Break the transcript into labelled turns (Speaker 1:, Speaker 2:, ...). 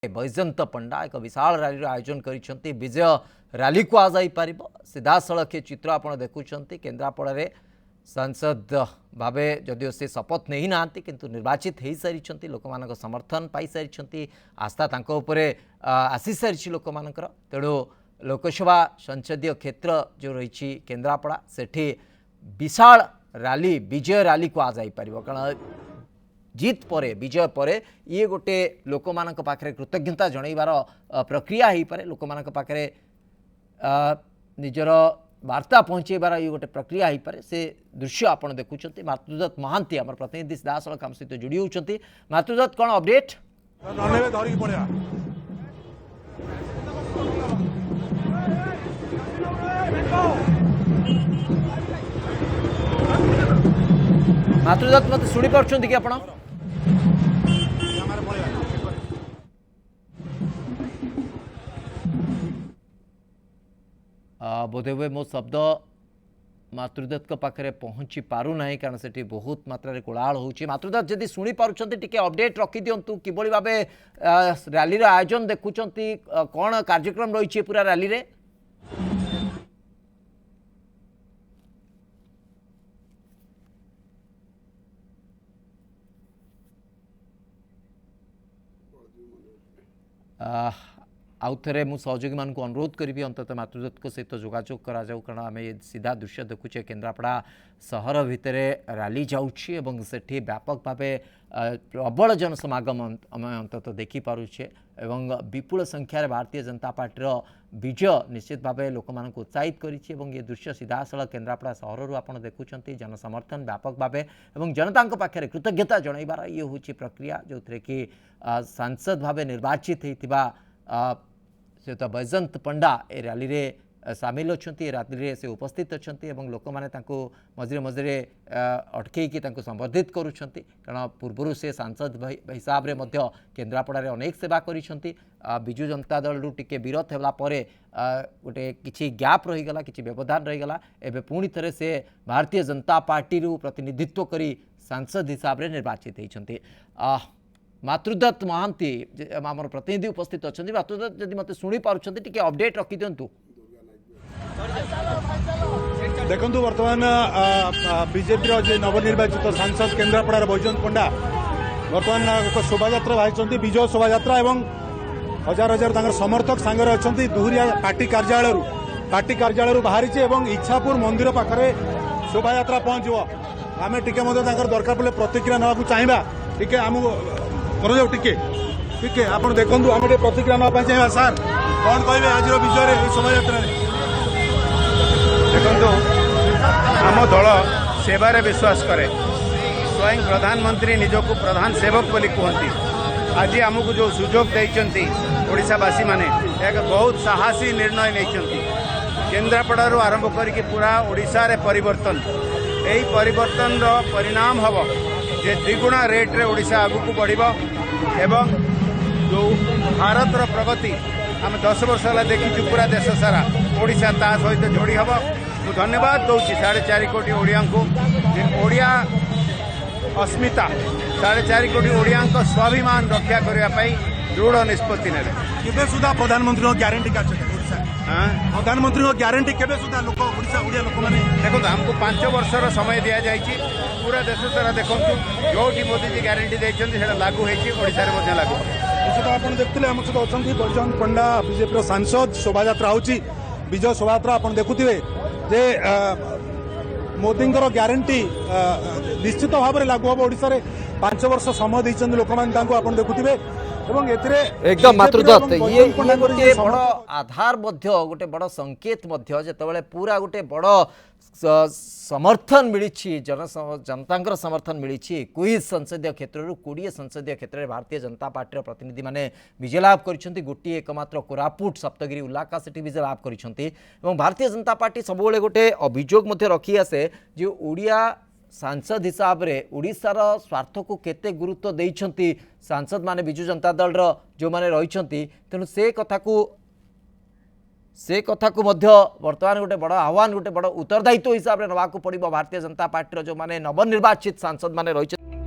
Speaker 1: बैजयंत पंडा एक विशाल रैली आयोजन कर विजय रैली को आजापर सीधा सड़क चित्र आप देखुं केन्द्रापड़ा सांसद भावे जदिव से शपथ नहीं ना किंतु निर्वाचित हो सारी लोक मान समर्थन पाई सारी आस्था आसी सारी लोक मानकर तेणु लोकसभा संसदीय क्षेत्र जो रही केन्द्रापड़ा सेठी विशाल रैली विजय रैली को आजापर कारण जीत परे विजय परे ये गोटे लोक मान पाखे कृतज्ञता जनइबार प्रक्रिया हो पारे लोक मान पाखे निजर वार्ता पहुँचेबार ये गोटे प्रक्रिया हो पारे से दृश्य आप देखुं मातृदत्त महांती आम प्रतिनिधि सीधासलख आम सहित जोड़ी होती मातृदत्त कौन अपडेट मातृदत्त मत शुणी पार्टी कि आप बोधे हुए मो शब्द मातृदत्त पाखे पहुँची पारना कारण से बहुत मात्रा कोलाहल होची मातृदत्त जदि शुणी पार्टी अपडेट रखी दिंतु कि भाव रैली आयोजन देखुं कौन कार्यक्रम रही पूरा रैली रे आउ थे मुझे सहयोगी मान अनुरोध करी अंततः मातृदत्त सहित जोगाजोग करा जाऊ कारण आम सीधा दृश्य देखुचे केन्द्रापड़ा सहर भितर रैली जाऊँगी सेठी व्यापक भाव प्रबल जनसमागम आम अंततः देखिपारे एवं विपुल संख्यार भारतीय जनता पार्टी विजय निश्चित भाव लोक मान उत्साहित करिछि एवं ये दृश्य सीधा सड़क केन्द्रापड़ा सहर आप देखुं जनसमर्थन व्यापक भाव एवं जनता पाखे कृतज्ञता जनइबार ये हूँ प्रक्रिया जो थे कि सांसद भाव निर्वाचित होता सहित बैजयंत पंडा ए रैली रे सामिल अच्छा रैली रे से उपस्थित अच्छा लोक मैंने मझे मझे अटकईकि संबर्धित करुँच कारण पूर्वर से सांसद हिसाब से केन्द्रापड़ा अनेक सेवा करिसेंती बिजु जनता दल रू टिके विरत होला परे गोटे किछि गैप रहीगला किछि व्यवधान रहीगला एबे पुणी थे से भारतीय जनता पार्टी रू प्रतिनिधित्व करी सांसद हिसाब से निर्वाचित होती मातृदत्त महांती आम प्रतिनिधि उपस्थित अच्छा मातृदत्त जब मत शुणी पार्टी अपडेट रखी दिंतु
Speaker 2: देखु बर्तमान बीजेपी नवनिर्वाचित सांसद केन्द्रापड़ा बैजयंत पंडा बर्तमान एक शोभा बाहर विजय शोभा एवं हजार हजार समर्थक सांगे अच्छा दुहरिया पार्टी कार्यालय बाहरी इच्छापुर मंदिर पाखे शोभा पहुंचो आम टे दरकार पड़े प्रतिक्रिया ना चाहिए टे आमको कर टिके टिके आप देखु आम प्रतिक्रिया ना चाहिए सार कौन कहे आज विजय शोभा
Speaker 3: देखो आम दल सेवार विश्वास करे स्वयं प्रधानमंत्री निजक प्रधान सेवक बोली कहती आज आमको जो सुजोग देती ओडिशावासी माने एक बहुत साहसी निर्णय नहीं केन्द्रापड़ारू आरंभ करके पूरा ओडिशा रे परिवर्तन यही परिवर्तन रो परिणाम हम जे द्विगुणा रेट रे ओडिशा आगू बढ़िबो एवं जो भारत रो प्रगति आम 10 वर्ष है देखी पूरा देश सारा ओडिशा ता सहित जोड़ी हम मु धन्यवाद दूसरी 4.5 कोटी ओडिया को ओडिया अस्मिता 4.5 कोटी ओडिया स्वाभिमान रक्षा करने दृढ़ निष्पत्ति ने
Speaker 2: सुधा प्रधानमंत्री ग्यारंटी का प्रधानमंत्री ग्यारंटी केबे सुधा लोक ओडिशा ओडिया लोक माने
Speaker 3: देखो हमको 5 वर्षर समय दि जाइए पूरा देश सारा देखो जो मोदी जी ग्यारंटी देते लागू होड़शा लागू
Speaker 2: सुधा आप देखते आम सहित अच्छा बैजयंत पंडा बीजेपी सांसद शोभा होची विजय शोभा आप देखुए जे मोदी ग्यारंटी निश्चित भाव में लागू हम ओडिशा रे 5 वर्ष समय देते लोक मैंने देखुए
Speaker 1: एकदम मातृदत्त ये गोटे बड़ आधार गोटे बड़ संकेत जो पूरा गोटे बड़ समर्थन मिली जनता समर्थन मिली क्विज संसदीय क्षेत्र 20 संसदीय क्षेत्र में भारतीय जनता पार्टी प्रतिनिधि माने विजय लाभ कर गोटे एकमात्र कोरापुट सप्तगिरी उल्लाका से विजय लाभ कर भारतीय जनता पार्टी सब गोटे अभियोग रखी आसे जो ओडिया सांसद हिसाब से ओडिशार स्वार्थ को केते गुरुत्व देइछंती सांसद माने बिजु जनता दल जो माने रही तेणु से कथा को वर्तमान गोटे बड़ आह्वान गोटे बड़ उत्तरदायित्व हिसाब से नवाक पड़ो भारतीय जनता पार्टी जो माने नवनिर्वाचित सांसद माने रही